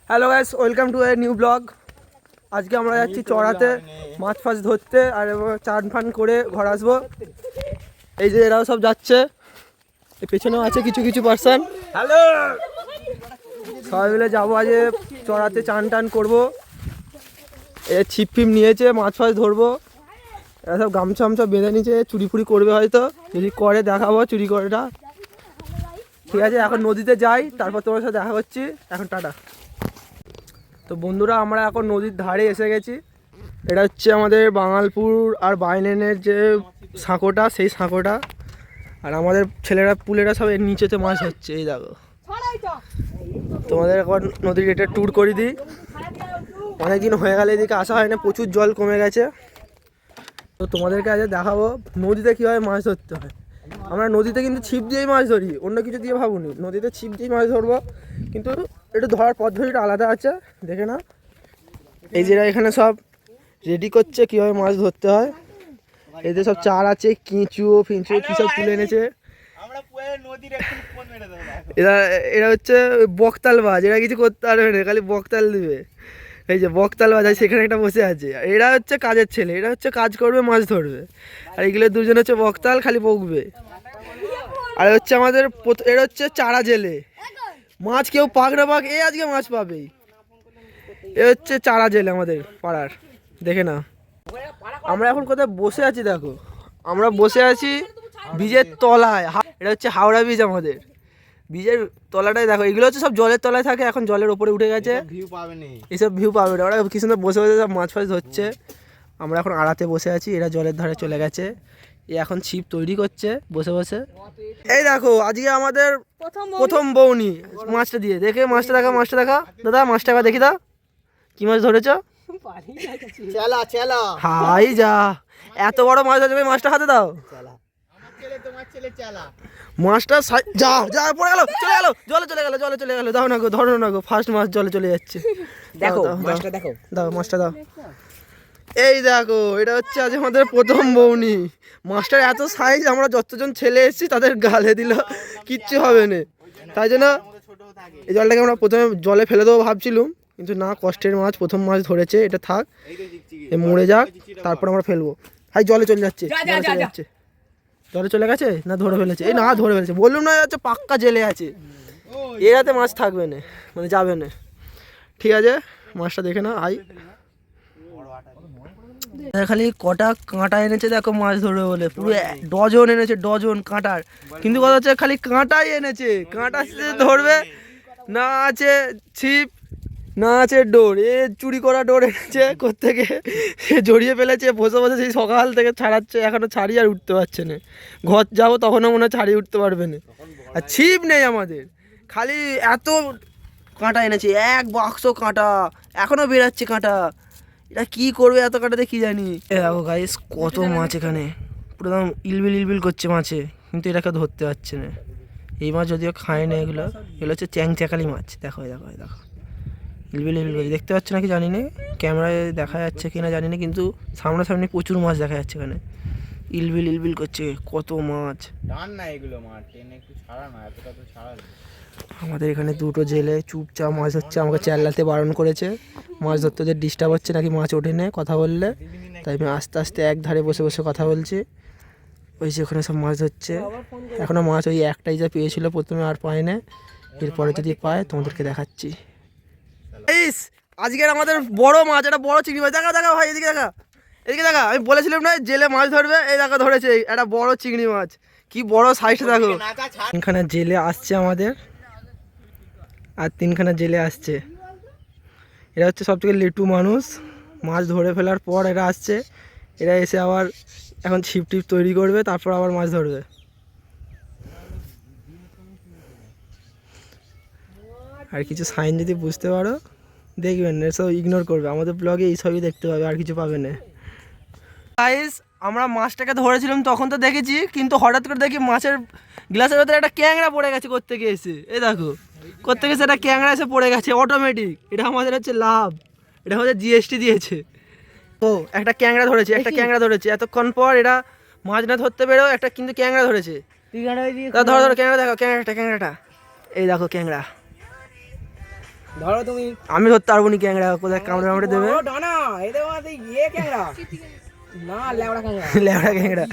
Hello guys, welcome to a new blog. আজকে আমরা যাচ্ছি চড়াতে মাছ ফাছ ধরতে আর চান ফান করে ঘর আসবো। এই যে এরাও সব যাচ্ছে, এই পেছনেও আছে কিছু কিছু পার্সন। হ্যালো, সবাই মিলে যাবো আজ চড়াতে, চান টান করবো। এ ছিপ ফিপ নিয়েছে, মাছ ফাছ ধরবো। এরা সব গামছা আমছা বেঁধে নিয়েছে, চুরি ফুরি করবে হয়তো, যদি করে দেখাবো চুরি করেটা। ঠিক আছে, এখন নদীতে যাই, তারপর তোমার সাথে দেখা করছি। এখন টাটা। তো বন্ধুরা, আমরা এখন নদীর ধারে এসে গেছি। এটা হচ্ছে আমাদের বাঙালপুর আর বাইলেনের যে সাঁকোটা, সেই সাঁকোটা। আর আমাদের ছেলেরা পুলেরা সব এর নিচেতে মাছ হচ্ছে। এই দেখো, তোমাদের এখন নদীর এটা ট্যুর করে দিই। অনেকদিন হয়ে গেলে এদিকে আসা হয় না, প্রচুর জল কমে গেছে। তো তোমাদেরকে আজ দেখাবো নদীতে কীভাবে মাছ ধরতে হয়। আমরা নদীতে কিন্তু ছিপ দিয়েই মাছ ধরি, অন্য কিছু দিয়ে ভাবুনি। নদীতে ছিপ দিয়েই মাছ ধরবো, কিন্তু একটু ধরার পদ্ধতিটা আলাদা আছে, দেখে না। এই যে এখানে সব রেডি করছে কীভাবে মাছ ধরতে হয়। এই যে সব চার আছে, কেঁচু ফিঁচু কী সব তুলে এনেছে। এরা এরা হচ্ছে বকতাল বাজ, এরা কিছু করতে পারবে না, খালি বকতাল দিবে। এই যে বকতাল বাজায়, সেখানে একটা বসে আছে। এরা হচ্ছে কাজের ছেলে, এরা হচ্ছে কাজ করবে, মাছ ধরবে। আর এগুলো দুজন হচ্ছে বকতাল, খালি বকবে। আর হচ্ছে আমাদের এরা হচ্ছে চারা জেলে, মাছ কেউ পাক না পাক, এ আজকে মাছ পাবেই। এ হচ্ছে চারা জেলে আমাদের পাড়ার, দেখে না। আমরা এখন কোথায় বসে আছি দেখো, আমরা বসে আছি ব্রিজের তলায়। এটা হচ্ছে হাওড়া ব্রিজ আমাদের। ব্রিজের তলাটাই দেখো, এগুলো হচ্ছে সব জলের তলায় থাকে, এখন জলের ওপরে উঠে গেছে, এইসব ভিউ পাবে না। ওরা কি সুন্দর বসে বসে সব মাছ ফাছ ধরছে। আমরা এখন আড়াতে বসে আছি, এরা জলের ধারে চলে গেছে। এ এখন ছিপ তৈরি করছে বসে বসে। এই দেখো, আজকে আমাদের প্রথম বউনি মাছটা দিয়ে, দেখে মাছটা দেখা, মাছটা দেখা দাদা, মাছটা দেখি দাও, কি মাছ ধরেছ? হাই যা, এত বড় মাছ আছে, মাছটা হাতে দাও। মাছটা যা যা পড়ে গেল, চলে গেল, জলে চলে গেল, জলে চলে গেল। দাও না গো, ধরো না গো, ফার্স্ট মাছ জলে চলে যাচ্ছে। দেখো মাছটা, দেখো, দাও মাছটা দাও। এই দেখো, এটা হচ্ছে আজ আমাদের প্রথম বউনি। মাছটার এত সাইজ, আমরা যতজন ছেলে এসেছি তাদের গালে দিল, কিচ্ছু হবে না। তাই জন্য এই জলটাকে আমরা প্রথমে জলে ফেলে দেবো ভাবছিলাম, কিন্তু না, কষ্টের মাছ, প্রথম মাছ ধরেছে, এটা থাক, এ মরে যাক, তারপর আমরা ফেলবো। হাই, জলে চলে যাচ্ছে, জলে চলে যাচ্ছে, জলে চলে গেছে না, ধরে ফেলেছে। এই না, ধরে ফেলেছে, বললাম না, হচ্ছে পাক্কা জেলে আছে, এরাতে মাছ থাকবে না, মানে যাবে না। ঠিক আছে, মাছটা দেখে না। হাই, খালি কটা কাঁটা এনেছে দেখো মাছ ধরবে বলে, পুরো ডজন এনেছে, ডজন কাঁটার। কিন্তু কথা হচ্ছে খালি কাঁটাই এনেছে, কাঁটা ধরবে না, আছে ছিপ না, আছে ডোর। এ চুরি করা ডোর এনেছে কোত্থেকে, সে জড়িয়ে ফেলেছে, বসে বসে সেই সকাল থেকে ছাড়াচ্ছে, এখনো ছাড়িয়ে আর উঠতে পারছে না। ঘর যাবো তখনও মনে হয় ছাড়িয়ে উঠতে পারবে না। আর ছিপ নেই আমাদের, খালি এত কাঁটা এনেছে, এক বাক্স কাঁটা, এখনো বেরাচ্ছে কাঁটা। এটা কি করবে এত কাঁটাতে, কি জানি। দেখো গাইস, কত মাছ এখানে, পুরো একদম ইলবিল ইলবিল করছে মাছে, কিন্তু এটাকে ধরতে পারছে না। এই মাছ যদিও খায় না, এগুলো এগুলো হচ্ছে চ্যাংচাকালি মাছ। দেখো দেখো দেখো, ইলবিল ইলবিল করছে, দেখতে পাচ্ছ নাকি জানি না, ক্যামেরায় দেখা যাচ্ছে কিনা জানি না, কিন্তু সামনাসামনি প্রচুর মাছ দেখা যাচ্ছে এখানে, ইলবিল ইলবিল করছে, কত মাছ। আমাদের এখানে দুটো জেলে চুপচাপ মাছ ধরছে, আমাকে চেল্লাতে বারণ করেছে, মাছ ধরতে যে ডিস্টার্ব হচ্ছে নাকি, মাছ ওঠে না কথা বললে। তাই আমি আস্তে আস্তে এক ধারে বসে বসে কথা বলছি। ওই যে ওখানে সব মাছ ধরছে, এখনও মাছ ওই একটাই যা পেয়েছিল প্রথমে, আর পায় না। এরপরে যদি পায় তোমাদেরকে দেখাচ্ছি। আজকের আমাদের বড় মাছ, এটা বড় চিংড়ি মাছ। দেখা দেখা ভাই, এদিকে দেখা, এদিকে দেখা। আমি বলেছিলাম না জেলে মাছ ধরবে, এই দেখা ধরেছে একটা বড় চিংড়ি মাছ, কি বড় সাইজটা দেখো। তিনখানা জেলে আসছে আমাদের, আর তিনখানা জেলে আসছে। এরা হচ্ছে সবথেকে লেটু মানুষ, মাছ ধরে ফেলার পর এরা আসছে। এরা এসে আবার এখন ছিপ টিপ তৈরি করবে, তারপর আবার মাছ ধরবে। আর কিছু সাইন যদি বুঝতে পারো দেখবেন, এসব ইগনোর করবে, আমাদের ব্লগে এইসবই দেখতে পাবে, আর কিছু পাবে না। গাইস, আমরা মাছটাকে ধরেছিলাম তখন তো দেখেছি, কিন্তু হঠাৎ করে দেখি মাছের গ্লাসের ভেতরে একটা ক্যাংড়া পড়ে গেছে কোত্থেকে এসে। এই দেখো, কোত্থেকে সেটা ক্যাংড়া এসে পড়ে গেছে অটোমেটিক। এটা আমাদের হচ্ছে লাভ, এটা আমাদের জিএসটি দিয়েছে। ও একটা ক্যাংড়া ধরেছে, একটা ক্যাংড়া ধরেছে, এতক্ষণ পর এরা মাছ না ধরতে পেরেও একটা কিন্তু ক্যাংড়া ধরেছে। ধরো ধরো, ক্যাংড়া দেখো, ক্যাংড়াটা, ক্যাংড়াটা, এই দেখো ক্যাংড়া, ধরো তুমি। আমি ধরতে পারবো নি ক্যাংড়া, কোথায় কামড়ে কামড়ে দেবে। ও ডানা এদের মধ্যে ইয়ে ক্যাংড়া না লেওড়া ক্যাংড়া। লেবড়া ক্যাংড়া।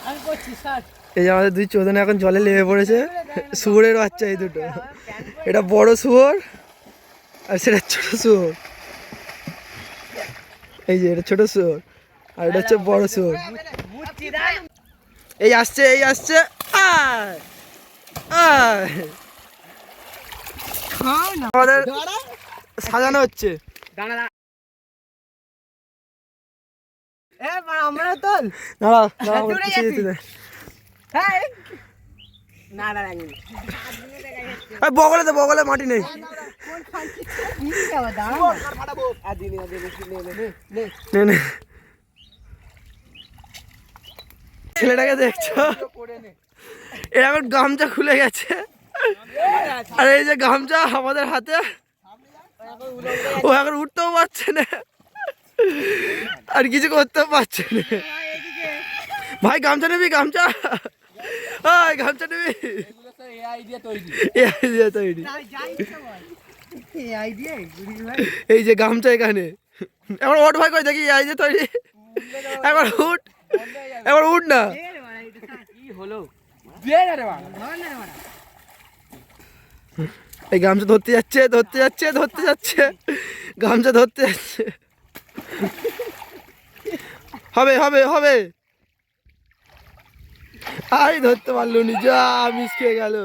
আমি করছি স্যার। এই যে আমাদের দুই চোদনা এখন জলে লেগে পড়েছে, শুয়োরের বাচ্চা এই দুটো। এটা বড় শুয়োর আর সেটা ছোট শুয়োর। এই যে এটা ছোট শুয়োর আর এটা হচ্ছে বড় শুয়োর। এই আসছে এই আসছে, আয় আয়। আমাদের সাজানো হচ্ছে। আমরা তোল দাঁড়া দাঁড়া, আমার পিছিয়ে যেতে দে। না না এই বগলে তো, বগলে মাটি নেই। নে নে, ছেলেটাকে দেখছো, এর এখন গামছা খুলে গেছে। আর এই যে গামছা আমাদের হাতে, ও এখন উঠতেও পারছে না আর কিছু করতেও পারছে না। ভাই গামছা নিবি, গামছা, ওই গামছা নিবি। AI দিয়ে তৈরি। এই যে গামছা এখানে, এবার ওঠ ভাই, কই দেখি AI দিয়ে তৈরি। একবার উঠ, একবার উঠ না। এই গামছা ধরতে যাচ্ছে, ধরতে যাচ্ছে, ধরতে যাচ্ছে, গামছা ধরতে যাচ্ছে। হবে হবে হবে, আই ধরতে পারলো নি, যা মিস খেয়ে গেল।